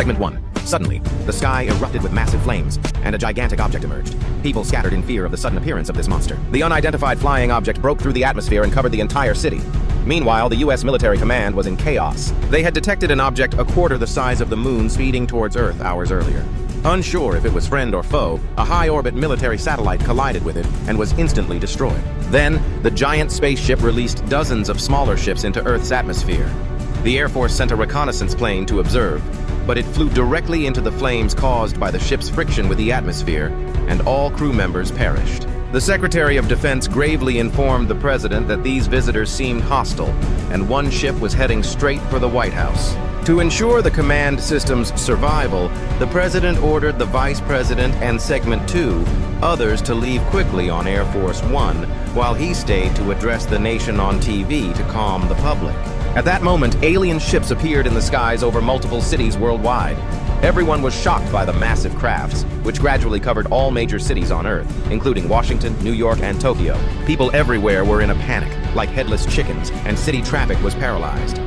Segment 1. Suddenly, the sky erupted with massive flames, and a gigantic object emerged. People scattered in fear of the sudden appearance of this monster. The unidentified flying object broke through the atmosphere and covered the entire city. Meanwhile, the U.S. military command was in chaos. They had detected an object a quarter the size of the moon speeding towards Earth hours earlier. Unsure if it was friend or foe, a high-orbit military satellite collided with it and was instantly destroyed. Then, the giant spaceship released dozens of smaller ships into Earth's atmosphere. The Air Force sent a reconnaissance plane to observe, but it flew directly into the flames caused by the ship's friction with the atmosphere, and all crew members perished. The Secretary of Defense gravely informed the President that these visitors seemed hostile, and one ship was heading straight for the White House. To ensure the command system's survival, the President ordered the Vice President and Segment 2 others to leave quickly on Air Force One, while he stayed to address the nation on TV to calm the public. At that moment, alien ships appeared in the skies over multiple cities worldwide. Everyone was shocked by the massive crafts, which gradually covered all major cities on Earth, including Washington, New York, and Tokyo. People everywhere were in a panic, like headless chickens, and city traffic was paralyzed.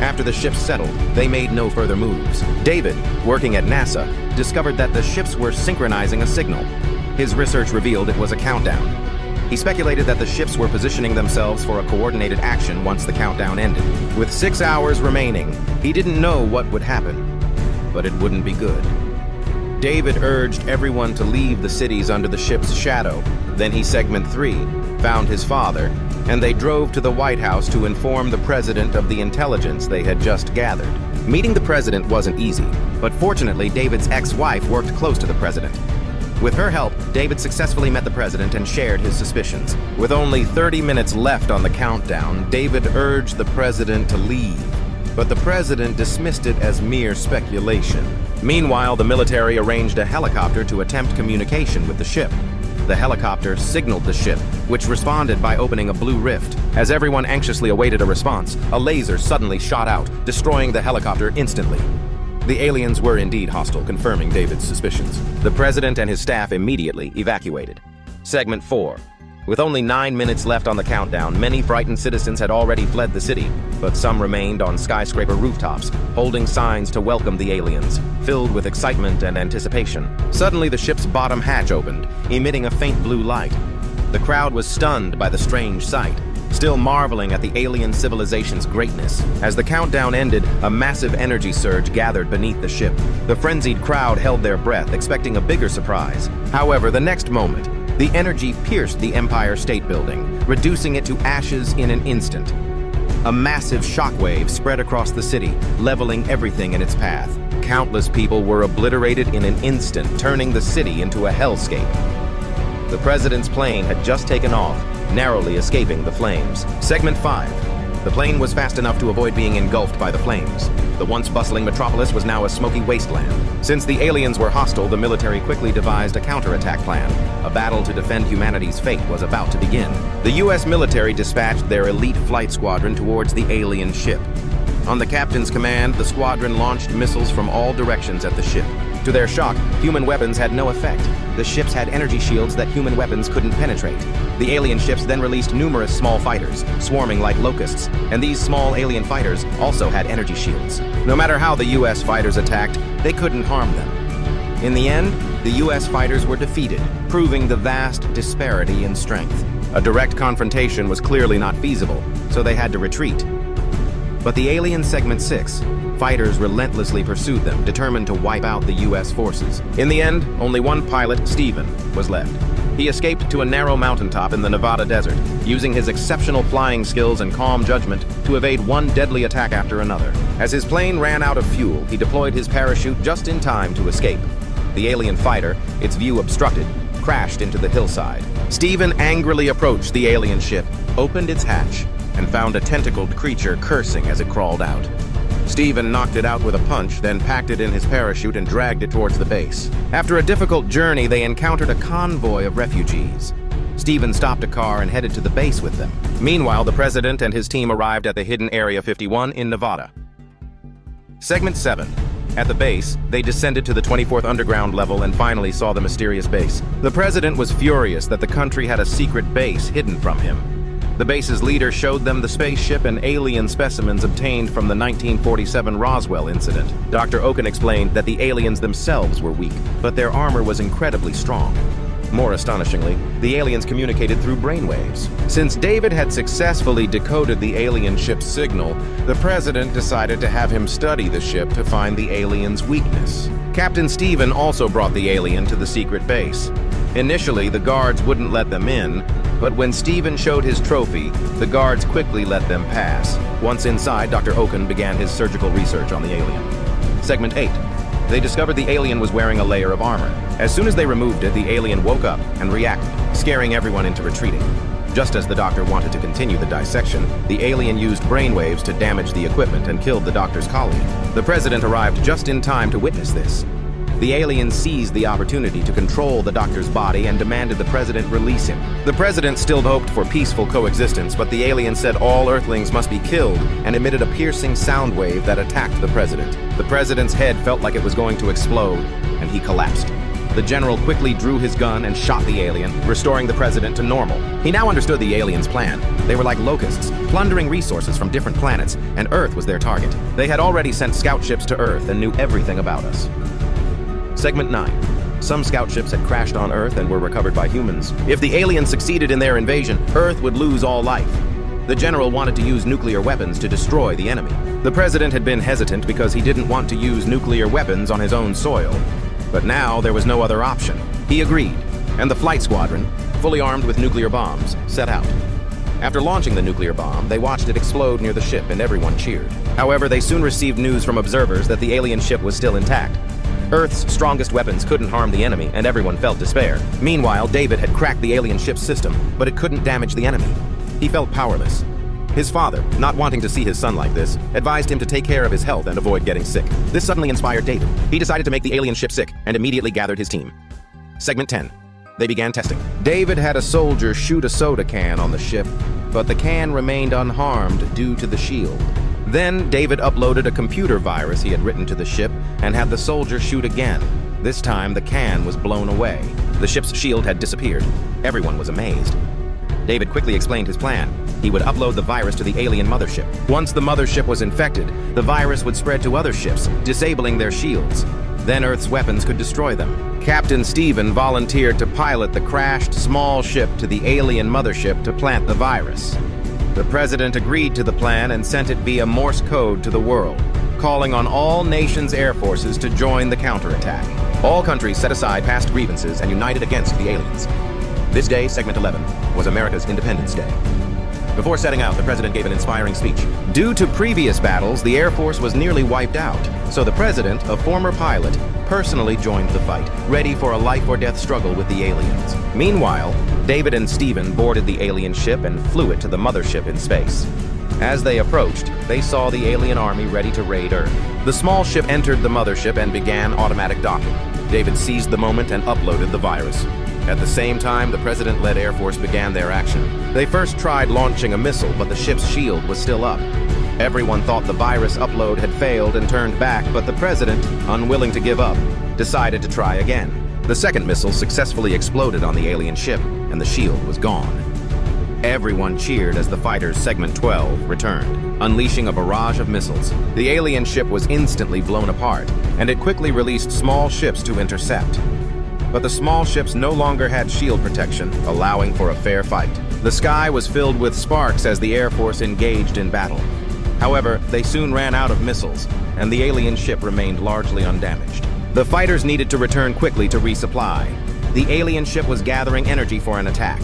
After the ships settled, they made no further moves. David, working at NASA, discovered that the ships were synchronizing a signal. His research revealed it was a countdown. He speculated that the ships were positioning themselves for a coordinated action once the countdown ended. With 6 hours remaining, he didn't know what would happen, but it wouldn't be good. David urged everyone to leave the cities under the ship's shadow. Then he, Segment 3, found his father, and they drove to the White House to inform the President of the intelligence they had just gathered. Meeting the President wasn't easy, but fortunately David's ex-wife worked close to the President. With her help, David successfully met the President and shared his suspicions. With only 30 minutes left on the countdown, David urged the President to leave, but the President dismissed it as mere speculation. Meanwhile, the military arranged a helicopter to attempt communication with the ship. The helicopter signaled the ship, which responded by opening a blue rift. As everyone anxiously awaited a response, a laser suddenly shot out, destroying the helicopter instantly. The aliens were indeed hostile, confirming David's suspicions. The President and his staff immediately evacuated. Segment 4. With only 9 minutes left on the countdown, many frightened citizens had already fled the city, but some remained on skyscraper rooftops, holding signs to welcome the aliens, filled with excitement and anticipation. Suddenly, the ship's bottom hatch opened, emitting a faint blue light. The crowd was stunned by the strange sight, still marveling at the alien civilization's greatness. As the countdown ended, a massive energy surge gathered beneath the ship. The frenzied crowd held their breath, expecting a bigger surprise. However, the next moment, the energy pierced the Empire State Building, reducing it to ashes in an instant. A massive shockwave spread across the city, leveling everything in its path. Countless people were obliterated in an instant, turning the city into a hellscape. The President's plane had just taken off, narrowly escaping the flames. Segment 5. The plane was fast enough to avoid being engulfed by the flames. The once bustling metropolis was now a smoky wasteland. Since the aliens were hostile, the military quickly devised a counterattack plan. A battle to defend humanity's fate was about to begin. The U.S. military dispatched their elite flight squadron towards the alien ship. On the captain's command, the squadron launched missiles from all directions at the ship. To their shock, human weapons had no effect. The ships had energy shields that human weapons couldn't penetrate. The alien ships then released numerous small fighters, swarming like locusts, and these small alien fighters also had energy shields. No matter how the U.S. fighters attacked, they couldn't harm them. In the end, the U.S. fighters were defeated, proving the vast disparity in strength. A direct confrontation was clearly not feasible, so they had to retreat. But the alien Segment 6, fighters relentlessly pursued them, determined to wipe out the U.S. forces. In the end, only one pilot, Stephen, was left. He escaped to a narrow mountaintop in the Nevada desert, using his exceptional flying skills and calm judgment to evade one deadly attack after another. As his plane ran out of fuel, he deployed his parachute just in time to escape. The alien fighter, its view obstructed, crashed into the hillside. Stephen angrily approached the alien ship, opened its hatch, and found a tentacled creature cursing as it crawled out. Stephen knocked it out with a punch, then packed it in his parachute and dragged it towards the base. After a difficult journey, they encountered a convoy of refugees. Stephen stopped a car and headed to the base with them. Meanwhile, the President and his team arrived at the hidden Area 51 in Nevada. Segment 7. At the base, they descended to the 24th underground level and finally saw the mysterious base. The President was furious that the country had a secret base hidden from him. The base's leader showed them the spaceship and alien specimens obtained from the 1947 Roswell incident. Dr. Oken explained that the aliens themselves were weak, but their armor was incredibly strong. More astonishingly, the aliens communicated through brainwaves. Since David had successfully decoded the alien ship's signal, the president decided to have him study the ship to find the alien's weakness. Captain Stephen also brought the alien to the secret base. Initially, the guards wouldn't let them in, but when Stephen showed his trophy, the guards quickly let them pass. Once inside, Dr. Oken began his surgical research on the alien. Segment 8. They discovered the alien was wearing a layer of armor. As soon as they removed it, the alien woke up and reacted, scaring everyone into retreating. Just as the doctor wanted to continue the dissection, the alien used brainwaves to damage the equipment and killed the doctor's colleague. The president arrived just in time to witness this. The alien seized the opportunity to control the doctor's body and demanded the president release him. The president still hoped for peaceful coexistence, but the alien said all Earthlings must be killed and emitted a piercing sound wave that attacked the president. The president's head felt like it was going to explode, and he collapsed. The general quickly drew his gun and shot the alien, restoring the president to normal. He now understood the aliens' plan. They were like locusts, plundering resources from different planets, and Earth was their target. They had already sent scout ships to Earth and knew everything about us. Segment 9. Some scout ships had crashed on Earth and were recovered by humans. If the aliens succeeded in their invasion, Earth would lose all life. The general wanted to use nuclear weapons to destroy the enemy. The president had been hesitant because he didn't want to use nuclear weapons on his own soil. But now there was no other option. He agreed, and the flight squadron, fully armed with nuclear bombs, set out. After launching the nuclear bomb, they watched it explode near the ship and everyone cheered. However, they soon received news from observers that the alien ship was still intact. Earth's strongest weapons couldn't harm the enemy, and everyone felt despair. Meanwhile, David had cracked the alien ship's system, but it couldn't damage the enemy. He felt powerless. His father, not wanting to see his son like this, advised him to take care of his health and avoid getting sick. This suddenly inspired David. He decided to make the alien ship sick and immediately gathered his team. Segment 10. They began testing. David had a soldier shoot a soda can on the ship, but the can remained unharmed due to the shield. Then David uploaded a computer virus he had written to the ship and had the soldier shoot again. This time, the can was blown away. The ship's shield had disappeared. Everyone was amazed. David quickly explained his plan. He would upload the virus to the alien mothership. Once the mothership was infected, the virus would spread to other ships, disabling their shields. Then Earth's weapons could destroy them. Captain Stephen volunteered to pilot the crashed small ship to the alien mothership to plant the virus. The president agreed to the plan and sent it via Morse code to the world, calling on all nations' air forces to join the counterattack. All countries set aside past grievances and united against the aliens. This day, segment 11, was America's Independence Day. Before setting out, the president gave an inspiring speech. Due to previous battles, the Air Force was nearly wiped out, so the president, a former pilot, personally joined the fight, ready for a life-or-death struggle with the aliens. Meanwhile, David and Stephen boarded the alien ship and flew it to the mothership in space. As they approached, they saw the alien army ready to raid Earth. The small ship entered the mothership and began automatic docking. David seized the moment and uploaded the virus. At the same time, the president-led Air Force began their action. They first tried launching a missile, but the ship's shield was still up. Everyone thought the virus upload had failed and turned back, but the president, unwilling to give up, decided to try again. The second missile successfully exploded on the alien ship, and the shield was gone. Everyone cheered as the fighter's Segment 12 returned, unleashing a barrage of missiles. The alien ship was instantly blown apart, and it quickly released small ships to intercept. But the small ships no longer had shield protection, allowing for a fair fight. The sky was filled with sparks as the Air Force engaged in battle. However, they soon ran out of missiles, and the alien ship remained largely undamaged. The fighters needed to return quickly to resupply. The alien ship was gathering energy for an attack.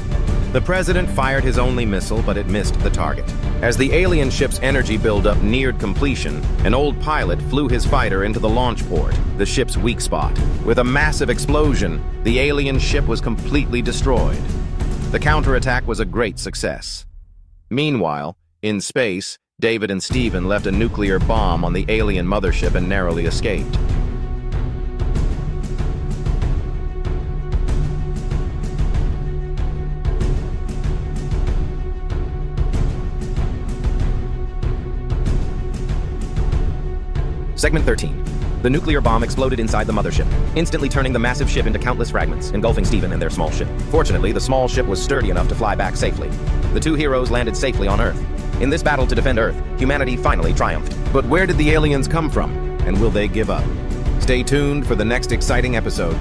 The president fired his only missile, but it missed the target. As the alien ship's energy buildup neared completion, an old pilot flew his fighter into the launch port, the ship's weak spot. With a massive explosion, the alien ship was completely destroyed. The counterattack was a great success. Meanwhile, in space, David and Stephen left a nuclear bomb on the alien mothership and narrowly escaped. Segment 13. The nuclear bomb exploded inside the mothership, instantly turning the massive ship into countless fragments, engulfing Steven and their small ship. Fortunately, the small ship was sturdy enough to fly back safely. The two heroes landed safely on Earth. In this battle to defend Earth, humanity finally triumphed. But where did the aliens come from? And will they give up? Stay tuned for the next exciting episode.